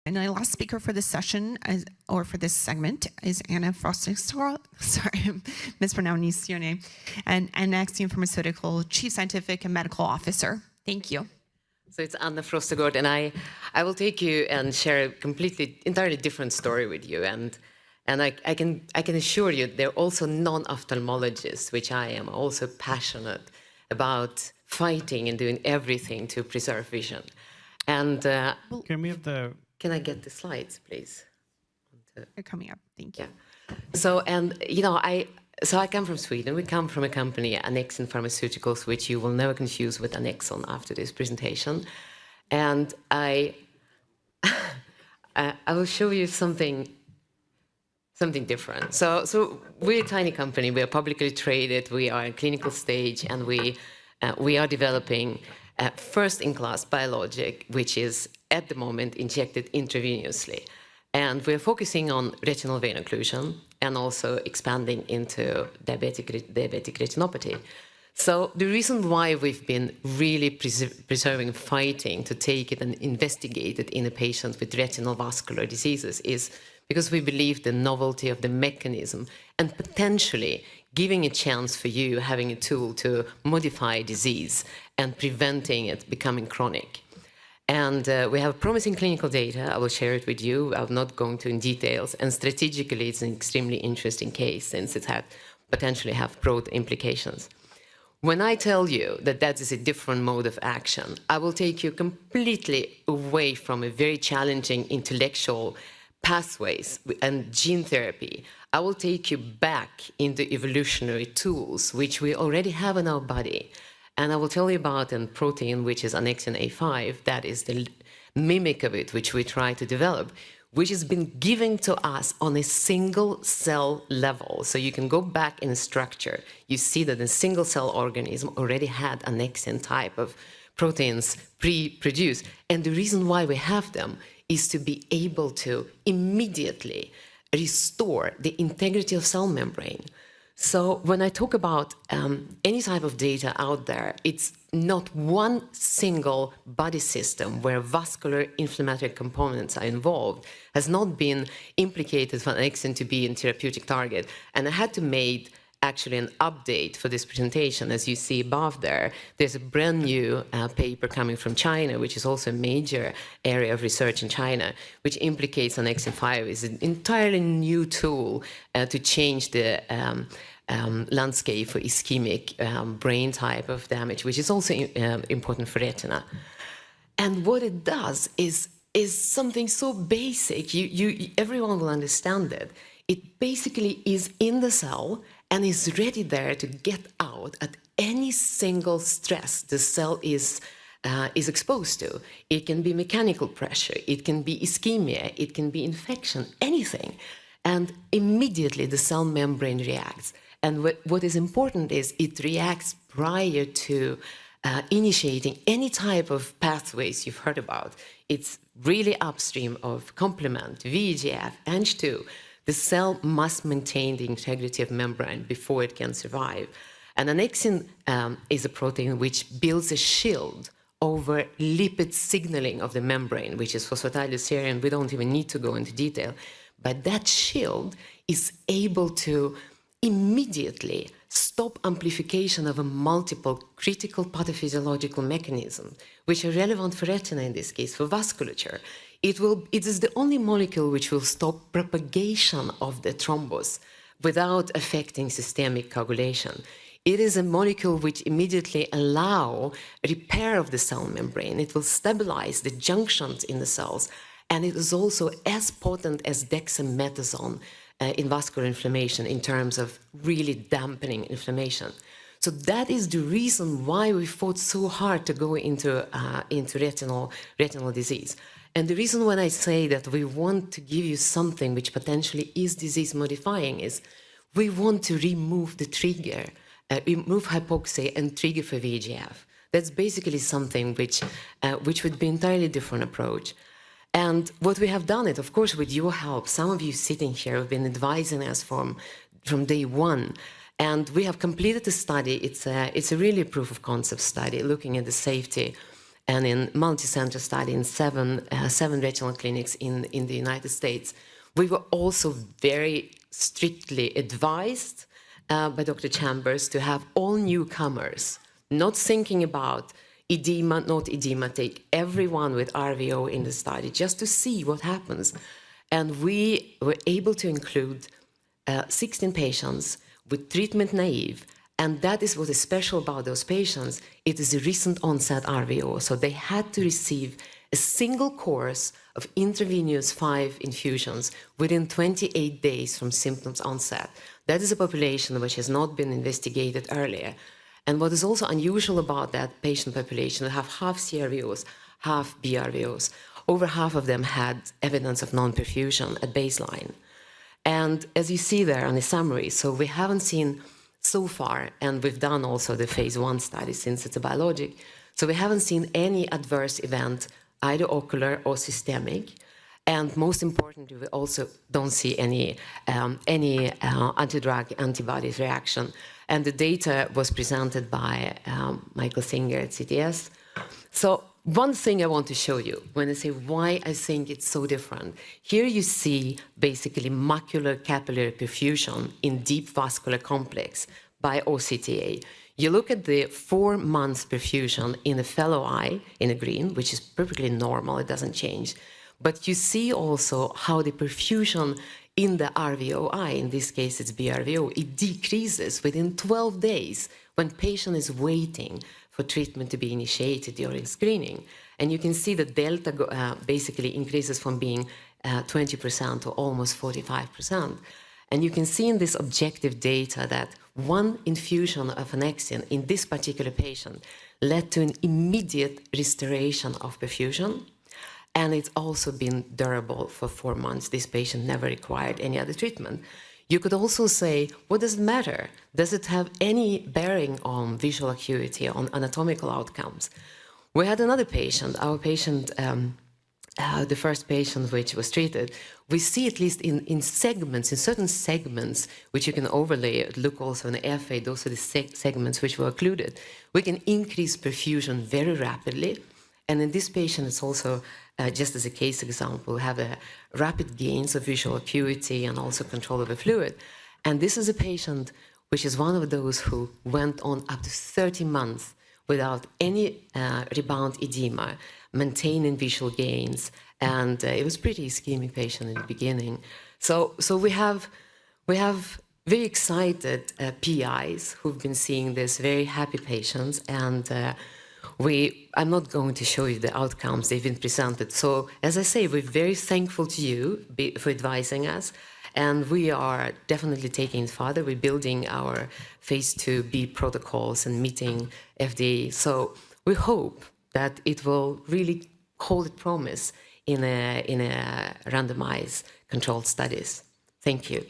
And our last speaker for this session, or for this segment, is Anna Posterior, sorry, mispronounced your name, and Annexin Pharmaceutical Chief Scientific and Medical Officer. Thank you. So it's Anna Frostegård, and I will take you and share a entirely different story with you. And I can assure you they're also non-ophthalmologists, which I am also passionate about fighting and doing everything to preserve vision. And can we have the... Can I get the slides, please? They're coming up. Thank you. Yeah. So, and you know, I come from Sweden. We come from a company, Annexin Pharmaceuticals, which you will never confuse with Annexin after this presentation. And I will show you something different. So we're a tiny company. We are publicly traded. We are in clinical stage, and we are developing a first-in-class biologic, which is at the moment injected intravenously. And we're focusing on retinal vein occlusion and also expanding into diabetic retinopathy. So the reason why we've been really fighting to take it and investigate it in a patient with retinal vascular diseases is because we believe the novelty of the mechanism and potentially giving a chance for you having a tool to modify disease and preventing it becoming chronic. And we have promising clinical data. I will share it with you. I'm not going to in details. And strategically, it's an extremely interesting case since it had potentially have broad implications. When I tell you that that is a different mode of action, I will take you completely away from a very challenging intellectual pathways and gene therapy. I will take you back into evolutionary tools, which we already have in our body. And I will tell you about a protein, which is Annexin A5, that is the mimic of it, which we try to develop, which has been given to us on a single cell level. So you can go back in a structure. You see that a single cell organism already had Annexin type of proteins pre-produced. And the reason why we have them is to be able to immediately restore the integrity of cell membrane. So when I talk about any type of data out there, it's not one single body system where vascular inflammatory components are involved has not been implicated for Annexin to be a therapeutic target. And I had to make actually an update for this presentation. As you see above there, there's a brand new paper coming from China, which is also a major area of research in China, which implicates Annexin 5 is an entirely new tool to change the landscape for ischemic brain type of damage, which is also important for retina. And what it does is something so basic, everyone will understand it. It basically is in the cell and is ready there to get out at any single stress the cell is exposed to. It can be mechanical pressure, it can be ischemia, it can be infection, anything. And immediately the cell membrane reacts. And what is important is it reacts prior to initiating any type of pathways you've heard about. It's really upstream of complement, VEGF, Ang2. The cell must maintain the integrity of membrane before it can survive. And Annexin is a protein which builds a shield over lipid signaling of the membrane, which is phosphatidylserine. We don't even need to go into detail. But that shield is able to immediately stop amplification of a multiple critical pathophysiological mechanisms, which are relevant for retina in this case, for vasculature. It is the only molecule which will stop propagation of the thrombus without affecting systemic coagulation. It is a molecule which immediately allows repair of the cell membrane. It will stabilize the junctions in the cells, and it is also as potent as dexamethasone in vascular inflammation in terms of really dampening inflammation. So that is the reason why we fought so hard to go into retinal disease. And the reason when I say that we want to give you something which potentially is disease-modifying is we want to remove the trigger, remove hypoxia and trigger for VEGF. That's basically something which would be an entirely different approach. And what we have done it, of course, with your help, some of you sitting here have been advising us from day one. And we have completed the study. It's a really proof of concept study looking at the safety and in multi-center study in seven retinal clinics in the United States. We were also very strictly advised by Dr. Chambers to have all newcomers, not thinking about edema, not edema, take everyone with RVO in the study just to see what happens. And we were able to include 16 patients with treatment naive. And that is what is special about those patients. It is a recent onset RVO. So they had to receive a single course of intravenous 5 infusions within 28 days from symptoms onset. That is a population which has not been investigated earlier. And what is also unusual about that patient population, we have half CRVOs, half BRVOs. Over half of them had evidence of non-perfusion at baseline. And as you see there on the summary, so we haven't seen so far, and we've done also the phase 1 study since it's a biologic, so we haven't seen any adverse event, either ocular or systemic. And most importantly, we also don't see any anti-drug antibodies reaction. And the data was presented by Michael Singer at CTS. So one thing I want to show you when I say why I think it's so different. Here you see basically macular capillary perfusion in deep vascular complex by OCTA. You look at the 4 months perfusion in a fellow eye in a green, which is perfectly normal, it doesn't change. But you see also how the perfusion in the RVO eye, in this case it's BRVO, it decreases within 12 days when patient is waiting for treatment to be initiated during screening. And you can see the delta basically increases from being 20% to almost 45%. And you can see in this objective data that one infusion of Annexin in this particular patient led to an immediate restoration of perfusion. And it's also been durable for 4 months. This patient never required any other treatment. You could also say, what does it matter? Does it have any bearing on visual acuity, on anatomical outcomes? We had another patient, our patient, the first patient which was treated. We see at least in segments, in certain segments, which you can overlay, look also in the FA, those are the segments which were occluded. We can increase perfusion very rapidly. And in this patient, it's also, just as a case example, have a rapid gains of visual acuity and also control of the fluid. And this is a patient which is one of those who went on up to 30 months without any rebound edema, maintaining visual gains. And it was pretty ischemic patient in the beginning. So we have very excited PIs who've been seeing this, very happy patients. And I'm not going to show you the outcomes they've been presented. So as I say, we're very thankful to you for advising us. And we are definitely taking it further. We're building our phase 2B protocols and meeting FDA. So we hope that it will really hold its promise in a randomized controlled studies. Thank you.